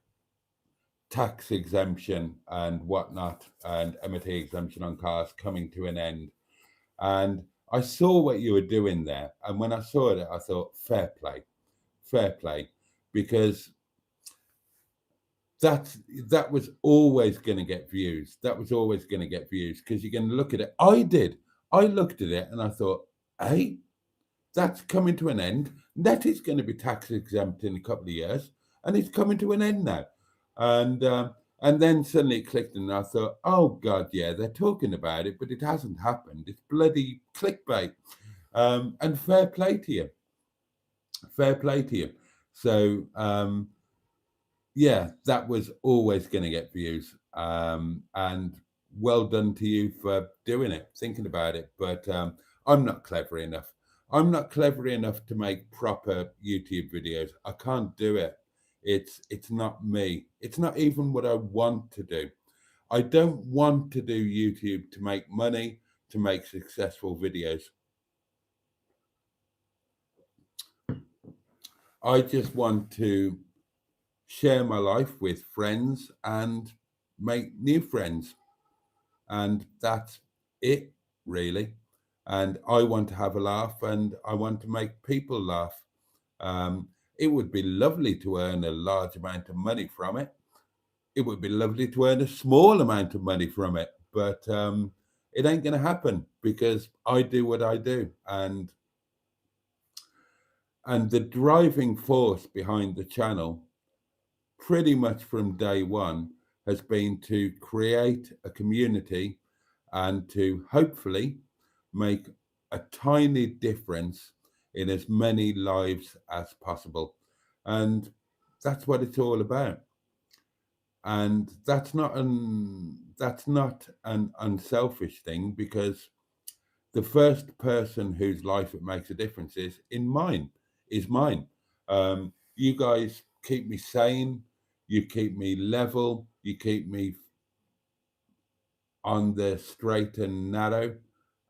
tax exemption and whatnot, and MOT exemption on cars coming to an end. And I saw what you were doing there, and when I saw it, I thought, fair play, because that was always going to get views. That was always going to get views, because you're going to look at it. I looked at it and I thought, hey, that's coming to an end. Netty's going to be tax exempt in a couple of years, and it's coming to an end now. And then suddenly it clicked, and I thought, oh God, yeah, they're talking about it, but it hasn't happened. It's bloody clickbait. And fair play to you. So yeah, that was always going to get views. And well done to you for doing it, thinking about it. But I'm not clever enough. I'm not clever enough to make proper YouTube videos. I can't do it. It's not me. It's not even what I want to do. I don't want to do YouTube to make money, to make successful videos. I just want to share my life with friends and make new friends. And that's it, really. And I want to have a laugh, and I want to make people laugh. It would be lovely to earn a large amount of money from it. It would be lovely to earn a small amount of money from it, but it ain't going to happen, because I do what I do. And the driving force behind the channel, pretty much from day one, has been to create a community and to hopefully make a tiny difference in as many lives as possible. And That's what it's all about. And that's not an unselfish thing, because the first person whose life it makes a difference is mine. You guys keep me sane, you keep me level, you keep me on the straight and narrow,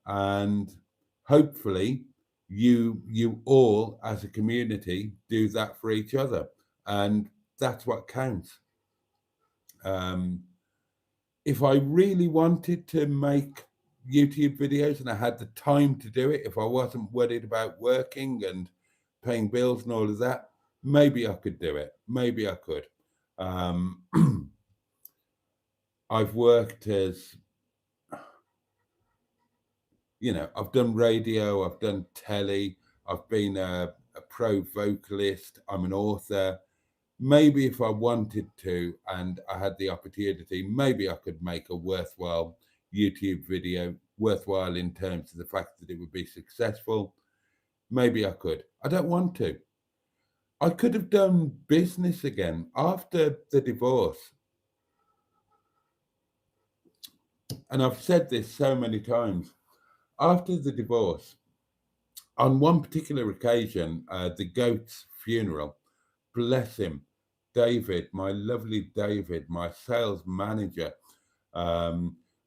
and hopefully you all as a community do that for each other, and that's what counts. If I really wanted to make YouTube videos and I had the time to do it, if I wasn't worried about working and paying bills and all of that, maybe I could do it. Maybe I could. I've worked as, I've done radio, I've done telly, I've been a pro vocalist, I'm an author. Maybe if I wanted to and I had the opportunity, maybe I could make a worthwhile YouTube video, worthwhile in terms of the fact that it would be successful. Maybe I could. I don't want to. I could have done business again after the divorce. And I've said this so many times. After the divorce, on one particular occasion, the goat's funeral, bless him, David, my lovely David, my sales manager,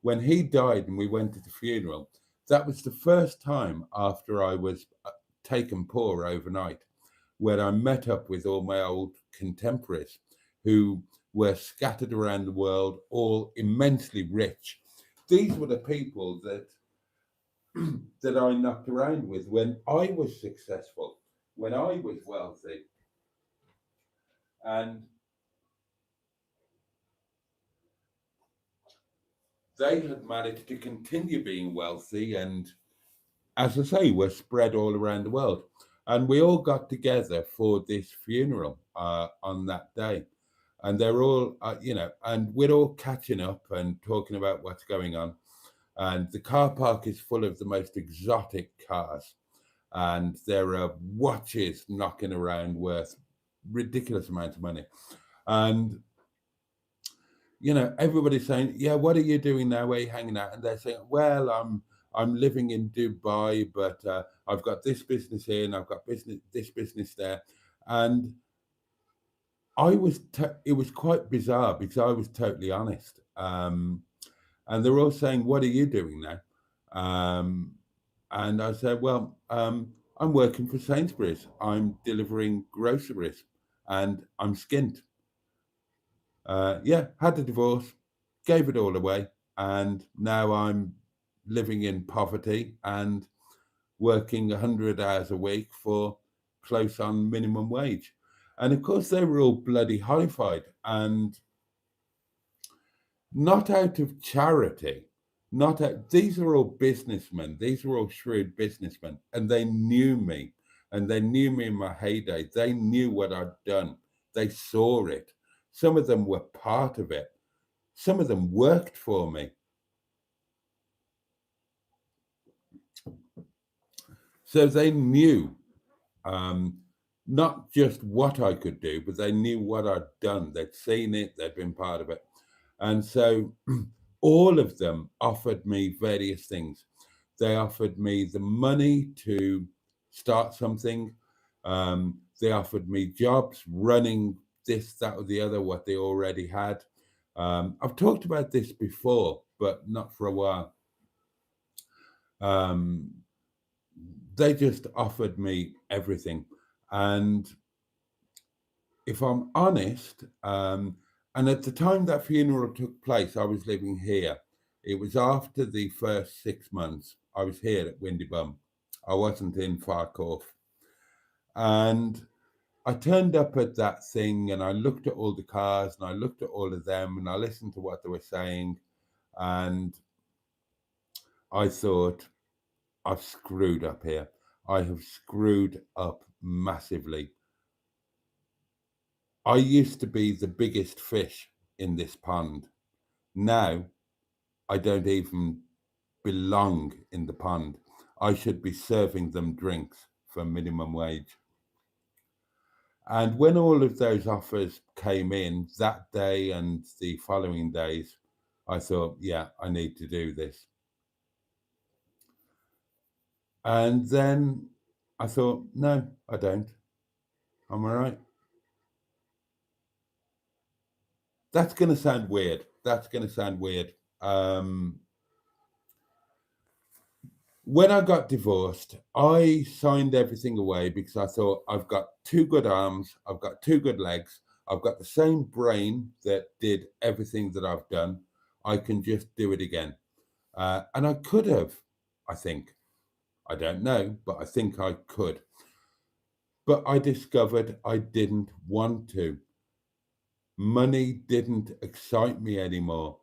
when he died and we went to the funeral, that was the first time after I was taken poor overnight, where I met up with all my old contemporaries who were scattered around the world, all immensely rich. These were the people that that I knocked around with when I was successful, when I was wealthy. And they had managed to continue being wealthy, and as I say, were spread all around the world. And we all got together for this funeral on that day. And they're all, and we're all catching up and talking about what's going on. And the car park is full of the most exotic cars. And there are watches knocking around worth ridiculous amounts of money. And everybody's saying, yeah, what are you doing now? Where are you hanging out? And they're saying, well, I'm living in Dubai, but I've got this business here and I've got this business there. And it was quite bizarre because I was totally honest. And they're all saying, what are you doing now? And I said, well, I'm working for Sainsbury's. I'm delivering groceries and I'm skint. Had a divorce, gave it all away, and now I'm living in poverty and working 100 hours a week for close on minimum wage. And of course, they were all bloody horrified, and not out of charity. These are all businessmen. These are all shrewd businessmen, and they knew me, and they knew me in my heyday. They knew what I'd done. They saw it. Some of them were part of it. Some of them worked for me. So they knew not just what I could do, but they knew what I'd done. They'd seen it. They'd been part of it. And so all of them offered me various things. They offered me the money to start something. They offered me jobs running this, that, or the other, what they already had. I've talked about this before, but not for a while. They just offered me everything. And if I'm honest, and at the time that funeral took place, I was living here. It was after the first 6 months. I was here at Windy Bum. I wasn't in Farcorf. And I turned up at that thing and I looked at all the cars and I looked at all of them and I listened to what they were saying. And I thought, I've screwed up here. I have screwed up massively. I used to be the biggest fish in this pond. Now, I don't even belong in the pond. I should be serving them drinks for minimum wage. And when all of those offers came in that day and the following days, I thought, yeah, I need to do this. And then I thought, no, I don't. I'm all right. That's going to sound weird. When I got divorced, I signed everything away because I thought, I've got 2 good arms, I've got 2 good legs, I've got the same brain that did everything that I've done. I can just do it again. And I could have, I think. I don't know, but I think I could. But I discovered I didn't want to. Money didn't excite me anymore.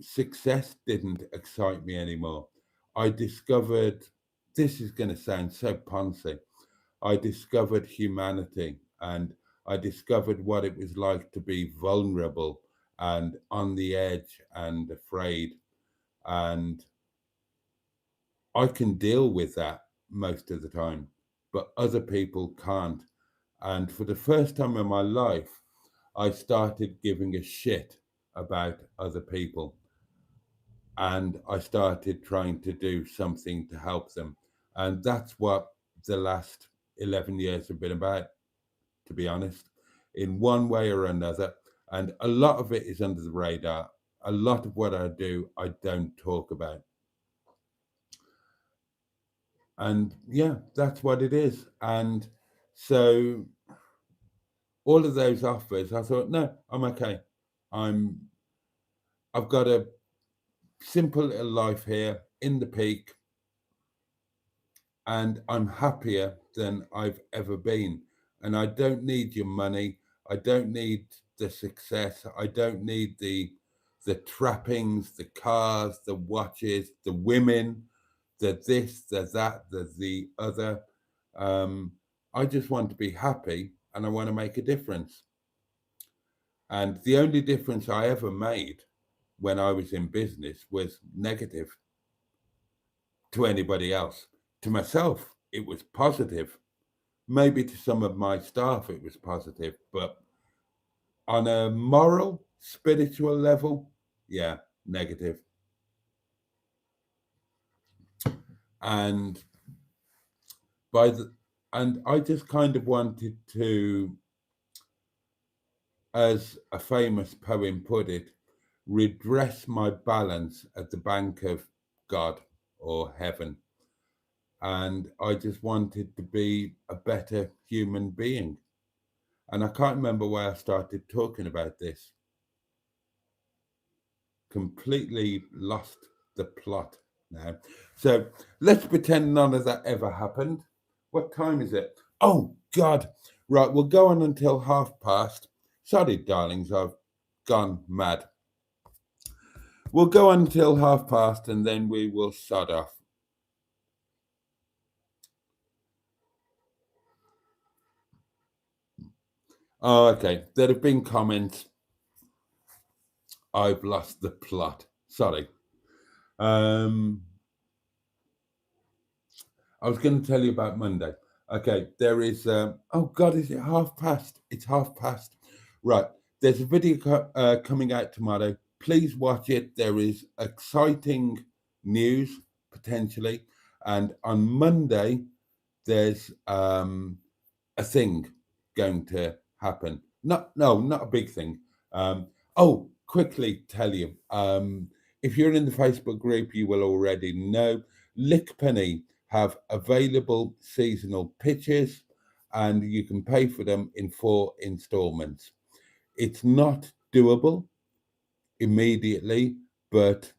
Success didn't excite me anymore. I discovered, this is going to sound so poncy, I discovered humanity, and I discovered what it was like to be vulnerable and on the edge and afraid. And I can deal with that most of the time, but other people can't. And for the first time in my life, I started giving a shit about other people. And I started trying to do something to help them. And that's what the last 11 years have been about, to be honest, in one way or another. And a lot of it is under the radar. A lot of what I do, I don't talk about. And yeah, that's what it is. And so all of those offers, I thought, no, I'm okay. I've got a simple little life here in the Peak, and I'm happier than I've ever been. And I don't need your money. I don't need the success. I don't need the trappings, the cars, the watches, the women, the this, the that, the other. I just want to be happy, and I want to make a difference. And the only difference I ever made when I was in business was negative to anybody else. To myself, it was positive. Maybe to some of my staff, it was positive. But on a moral, spiritual level, yeah, negative. And I just kind of wanted to, as a famous poem put it, redress my balance at the bank of God or heaven. And I just wanted to be a better human being. And I can't remember why I started talking about this. Completely lost the plot now. So let's pretend none of that ever happened. What time is it? Oh, God. Right, we'll go on until past. Sorry, darlings, I've gone mad. We'll go until past, and then we will sod off. Oh, okay. There have been comments. I've lost the plot. Sorry. I was going to tell you about Monday. Okay, there is. Oh God, is it past? It's past. Right. There's a video coming out tomorrow. Please watch it. There is exciting news potentially, and on Monday there's a thing going to happen. Not a big thing. Quickly tell you. If you're in the Facebook group, you will already know. Lickpenny have available seasonal pitches, and you can pay for them in 4 installments. It's not doable immediately, but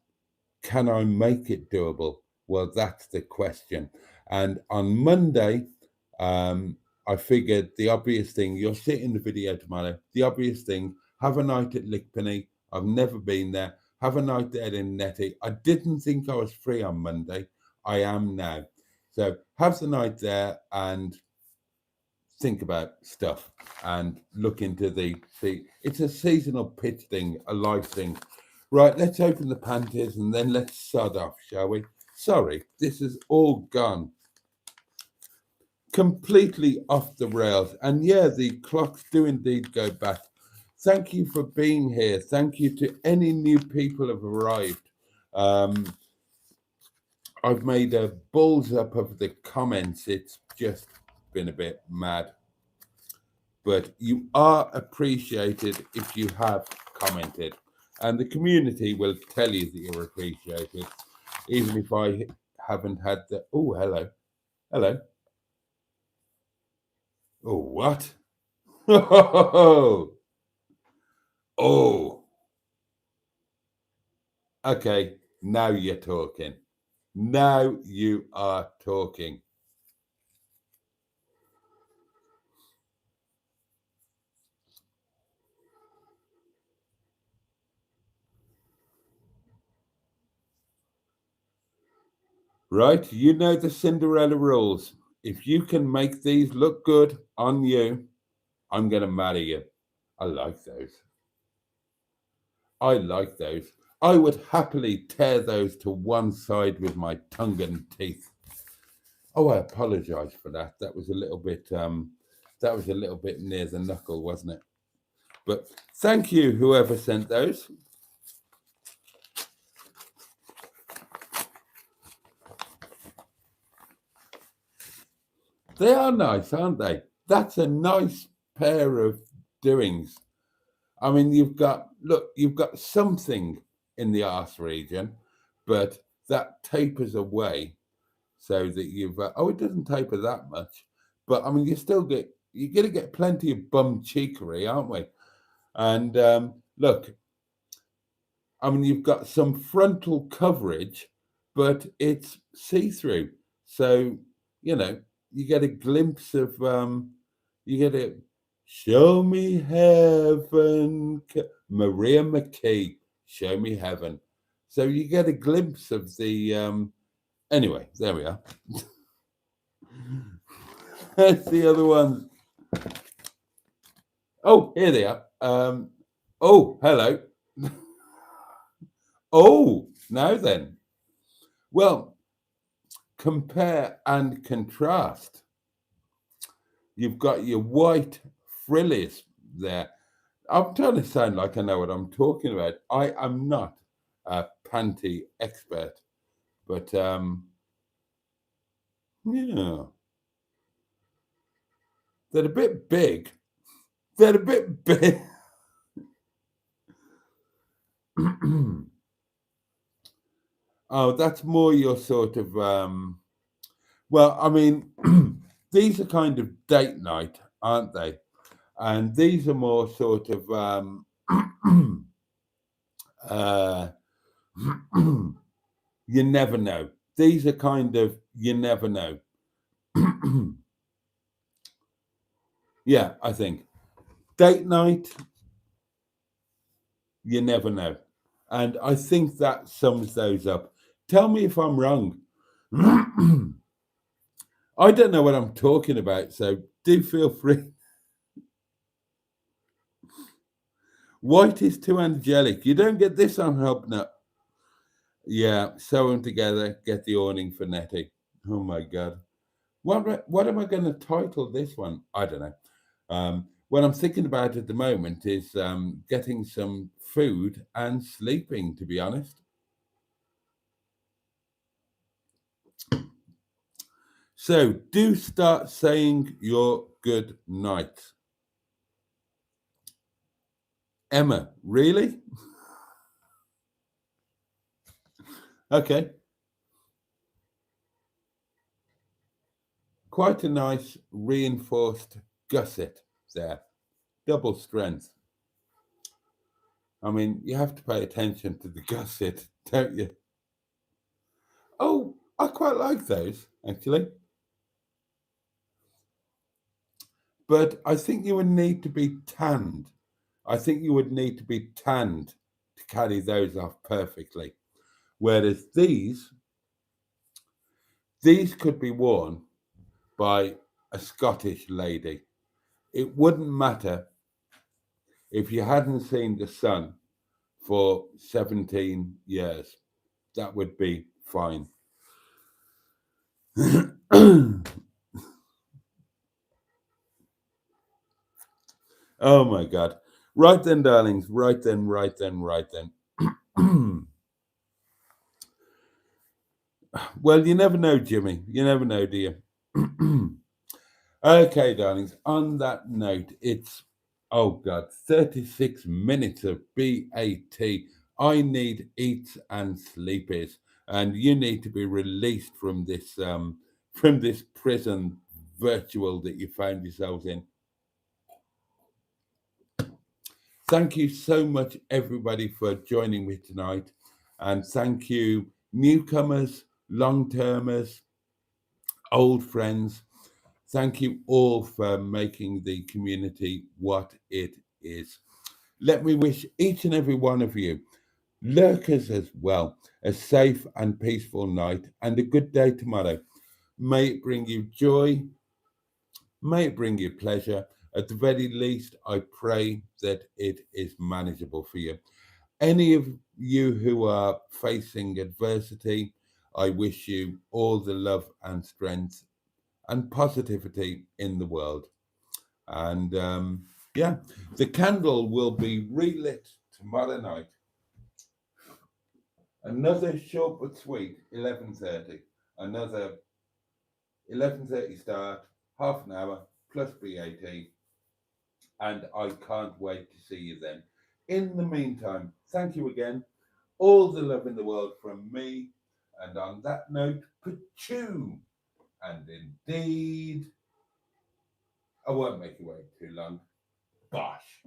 can I make it doable? Well, that's the question. And on Monday, I figured the obvious thing, you'll see it in the video tomorrow, the obvious thing, have a night at Lickpenny. I've never been there. Have a night there in Netty. I didn't think I was free on Monday. I am now. So have the night there and think about stuff and look into it's a seasonal pitch thing, a live thing. Right, let's open the panties and then let's sod off, shall we? Sorry, this is all gone completely off the rails. And yeah, the clocks do indeed go back. Thank you for being here. Thank you to any new people who have arrived. I've made a balls up of the comments. It's just been a bit mad. But you are appreciated if you have commented. And the community will tell you that you're appreciated, even if I haven't had the... Oh, hello. Hello. Oh, what? Oh. Okay, now you're talking. Now you are talking. Right, you know the Cinderella rules. If you can make these look good on you, I'm going to marry you. I like those. I like those. I would happily tear those to one side with my tongue and teeth. Oh, I apologize for that. That was a little bit near the knuckle, wasn't it? But thank you, whoever sent those. They are nice, aren't they? That's a nice pair of doings. I mean, you've got something in the arse region, but that tapers away so that you've, it doesn't taper that much, but I mean, you're going to get plenty of bum cheekery, aren't we? And look, I mean, you've got some frontal coverage, but it's see-through. So, you know, you get a glimpse of, show me heaven, Maria McKee, show me heaven. So you get a glimpse of the, anyway, there we are. That's the other one. Oh, here they are. Oh, hello. Oh, now then. Well, compare and contrast. You've got your white frillies there. I'm trying to sound like I know what I'm talking about. I am not a panty expert, but yeah, they're a bit big. They're a bit big. Oh, that's more your sort of, well, I mean, these are kind of date night, aren't they? And these are more sort of, you never know. These are kind of, you never know. Yeah, I think. Date night, you never know. And I think that sums those up. Tell me if I'm wrong. I don't know what I'm talking about, so do feel free. White is too angelic. You don't get this on Hubnut. Yeah, sew them together, get the awning for Netty. Oh my God. What am I going to title this one? I don't know. What I'm thinking about at the moment is getting some food and sleeping, to be honest. So do start saying your good night. Emma, really? Okay. Quite a nice reinforced gusset there. Double strength. I mean, you have to pay attention to the gusset, don't you? Oh, I quite like those, actually. But I think you would need to be tanned. I think you would need to be tanned to carry those off perfectly. Whereas these could be worn by a Scottish lady. It wouldn't matter if you hadn't seen the sun for 17 years. That would be fine. Oh my God. Right then, darlings. Right then. Well, you never know, Jimmy. You never know, do you? Okay, darlings. On that note, it's, oh God, 36 minutes of BAT. I need eats and sleepies, and you need to be released from this prison virtual that you found yourselves in. Thank you so much, everybody, for joining me tonight. And thank you, newcomers, long termers, old friends. Thank you all for making the community what it is. Let me wish each and every one of you, lurkers as well, a safe and peaceful night and a good day tomorrow. May it bring you joy. May it bring you pleasure. At the very least, I pray that it is manageable for you. Any of you who are facing adversity, I wish you all the love and strength and positivity in the world. And yeah, the candle will be relit tomorrow night. Another short but sweet 11:30. Another 11:30 start, half an hour plus BAT. And I can't wait to see you then. In the meantime, thank you again. All the love in the world from me. And on that note, pachoo. And indeed, I won't make you wait too long. Bosh.